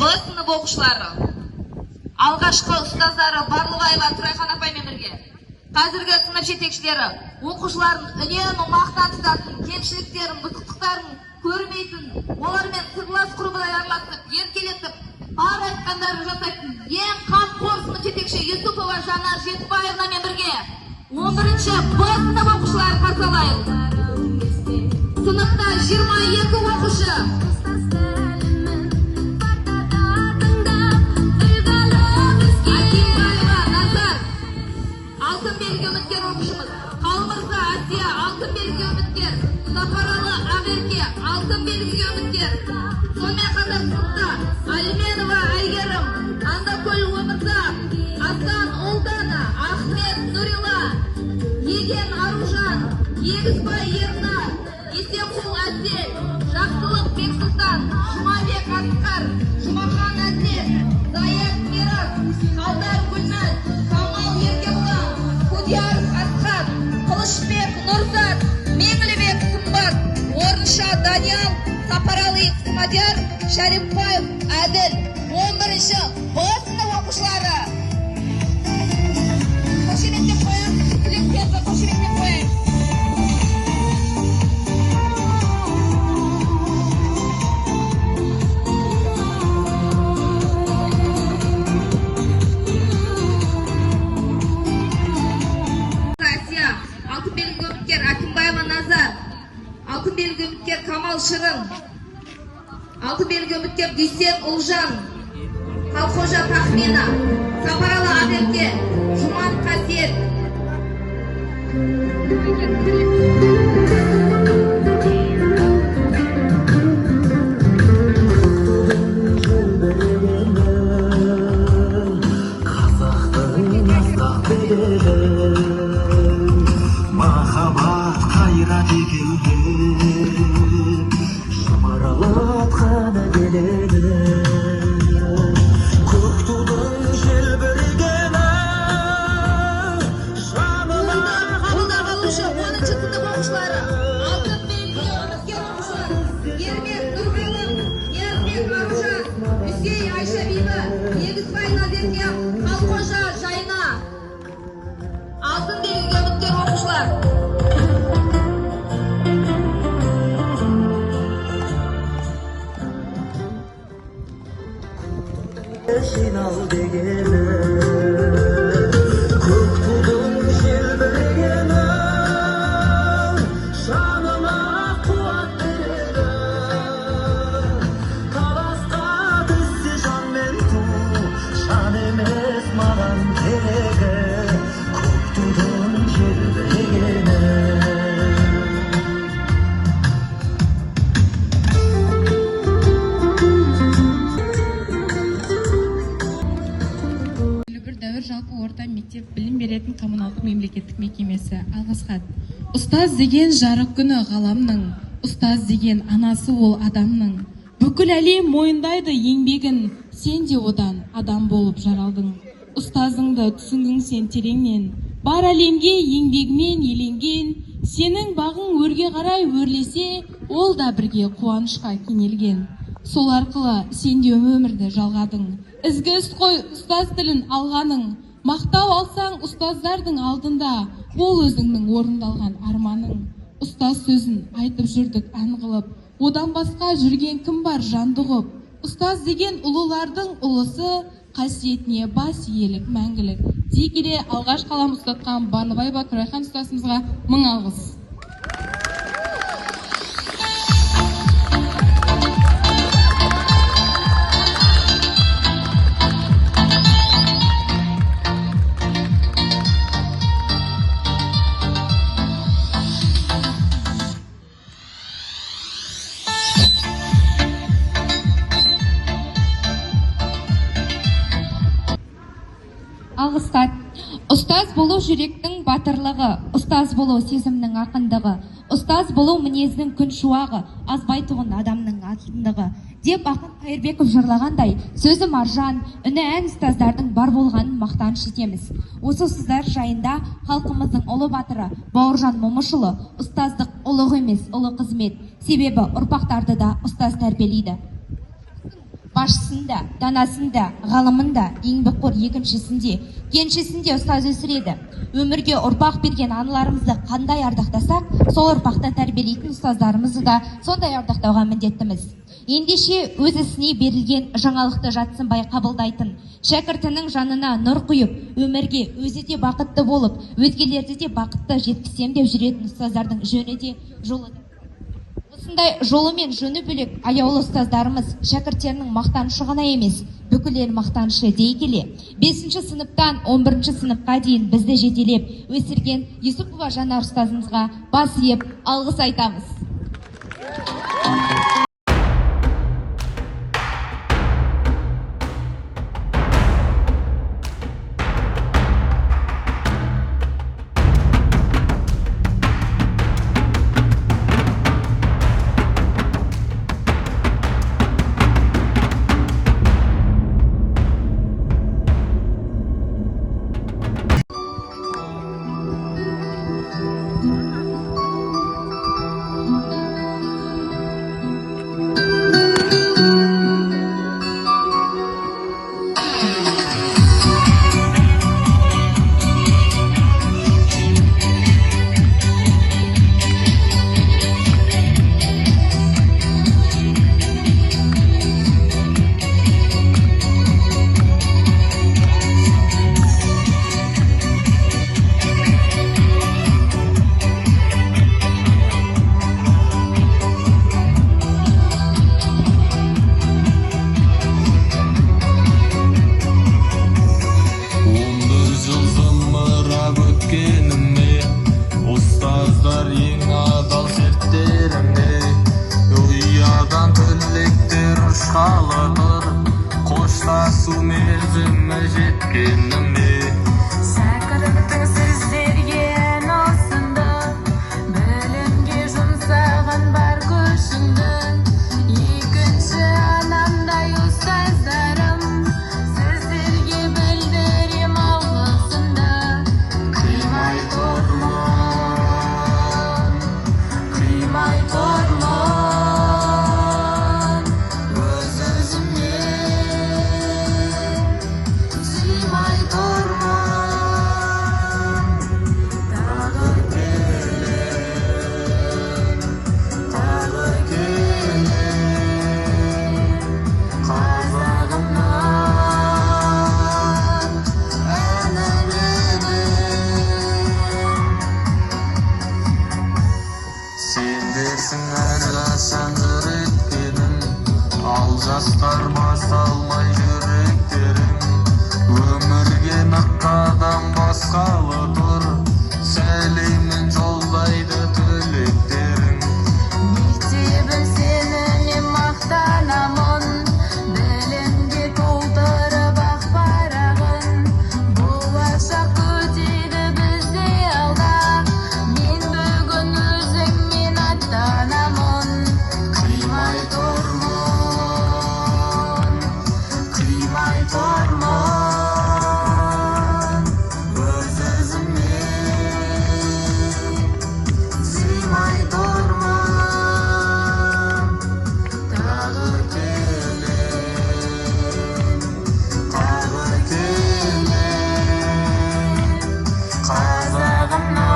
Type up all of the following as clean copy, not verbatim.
Б сынып оқушылары. Алғашқы ұстаздары Барлыбаева Тұрайхан апаймен бірге. Қазіргі сынып жетекшілері оқушылардың үнемі мақтан тұтатын, кемшіліктерін, бұзықтықтарын көрмейтін, олармен сырлас құрбыдай араласып, еркелетіп, бар айтқандарын жасайтын ең қамқор сынып жетекші Юсупова Жанар Жетібаевнамен бірге 11-ші Б сынып оқушылары қарсы алайық. Сыныпта 22 оқушы. Алтын белгі үміткер оқушымыз. Қалмырза Асия алтын белгі үміткер. Сапаралы Ақерке алтын белгі үміткер. Сонымен қатар сыныпта Алименова Айгерім, Андакөл Өмірза, Асан Олдана, Ахмет Нұрила, Еген Аружан, Егізбай Ернар, Есенқұл Әсел, Жақсылық Бексұлтан, Жұмабек Асқар, Жұмахан Әсел, Заят Мирас, Қалдар Гүлназ, Камал Еркебұлан, Кудияров Асқат, Қылышбек Нұрзат, Меңлібек Сымбат, Орынша Даниял, Сапаралы Мадияр, Шәріпбаев Әділ, 11-ші Б сынып оқушылары. Қошеметтеп қояйық, түлектерді қошеметтеп қояйық. Асия, алтын белгі үміткер Акимбаева Назар, алтын белгі үміткер Камал Шырын, алтын белгі үміткер Дүйсен Ұлжан, Қалқожа Тахмина, Сапаралы Ақерке, Жұман Қасиет. Махаббат қайрат екеуге шымырлатқаны келеді. Көк тудың желбірегені жанына Қабылдап алушы 10-ші сынып оқушылары. Алтын белгі үміткер оқушылар. Ермек Нұрғалым, Ниязбек Аружан, Үсей Айшабибі, Егізбай Назерке, Қалқожа Жайна. Алтын белгі үміткер оқушылар. жинал дегені көк тудың желбірегені жаныма қуат береді. таласқа түссе жан мен ту, жан емес маған керегі көк тудың желбірегені. жалпы орта мектеп білім беретін коммуналдық мемлекеттік мекемесі. Алғыс хат. Ұстаз деген жарық күні ғаламның, ұстаз деген анасы ол адамның. Бүкіл әлем мойындайды еңбегін, сен де одан адам болып жаралдың. Ұстазыңды түсінгің сен тереңнен, бар әлемге еңбегімен еленген, сенің бағың өрге қарай өрлесе, ол да бірге қуанышқа кенелген. Сол арқылы сен де өмірді жалғадың. Ізгі іс қой ұстаз тілін алғаның, мақтау алсаң ұстаздардың алдында, ол өзіңнің орындалған арманың. Ұстаз сөзін айтып жүрдік ән қылып, одан басқа жүрген кім бар жанды ғып. Ұстаз деген ұлылардың ұлысы, қасиетіне бас иелік мәңгілік. Дей келе алғаш қалам ұстатқан Барлыбаева Тұрайхан ұстазымызға 1000 алғыс. Алғыс хат. Ұстаз болу жүректің батырлығы, ұстаз болу сезімнің ақындығы, ұстаз болу мінездің күн шуағы, азбайтұғын адамның атындығы. Деп ақын Қайырбеков жырлағандай, сөзі маржан, үні ән ұстаздардың бар болғанын мақтаныш етеміз. Осы ұстаздар жайында халқымыздың ұлы батыры Бауыржан Момышұлы, ұстаздық ұлық емес, ұлы қызмет. Себебі ұрпақтарды да ұстаз тәрбиелейді. Башысында, данасында, ғалымында, еңбекқор екіншісінде, кеншісінде ұстаз өсіреді. Өмірге ұрпақ берген аналарымызды қандай ардақтасақ, сол ұрпақтан тәрбиелейтін ұстаздарымызды да сондай ардақтауға міндеттіміз. Ендеше өз ісіне берілген жаңалықты жатсынбай қабылдайтын, шәкіртінің жанына нұр құйып, өмірге өзі де бақытты болып, өзгелерді де бақытты жеткізсем деп жүретін ұстаздардың жөні де жолы да. Осындай жолы мен жөні бөлек аяулы ұстаздарымыз шәкірттерінің мақтанышы ғана емес, бүкіл ел мақтанышы дей келе, 5-ші сыныптан 11-ші сыныпқа дейін бізді жетелеп өсірген Юсупова Жанар ұстазымызға бас иіп алғыс айтамыз. Қоштасу мерзімі жеткеніме Шәкірттің сіздерге носынды, білімге жұмсаған бар күшіңді. Екінші анамдай ұстаздарым, сіздерге білдірем алғысымды. Қимай тұрмын, қимай тұрмын, өз-өзіме сыймай тұрмын. Тағы келем, тағы келем, қазағымнан сендерсің әрқашан жүректерім, ал жастар басалмай жүректерің. Өмірге нық қадам басқалы тұр, сәлемін жолдайды түлектерің. мектебім сенімен мақтанамын, білімге толтырып ақ парағын. Болашақ күтеді бізде алда, мен бүгін өзіңмен аттанамын. Қимай тұрмын, қимай тұрмын, өз-өзіме сыймай тұрмын. Тағы келем, тағы келем, қазағымнан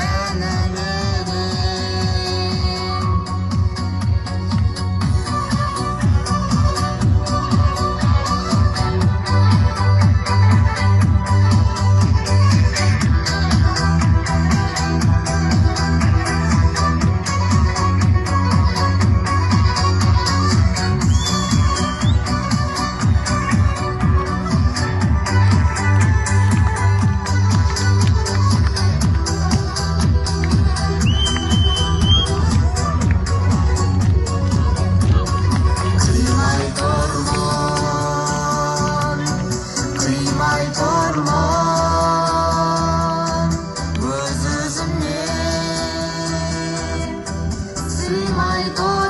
әнеледім. Қимай тұрмын, қимай тұрмын, өз-өзіме сыймай тұрмын.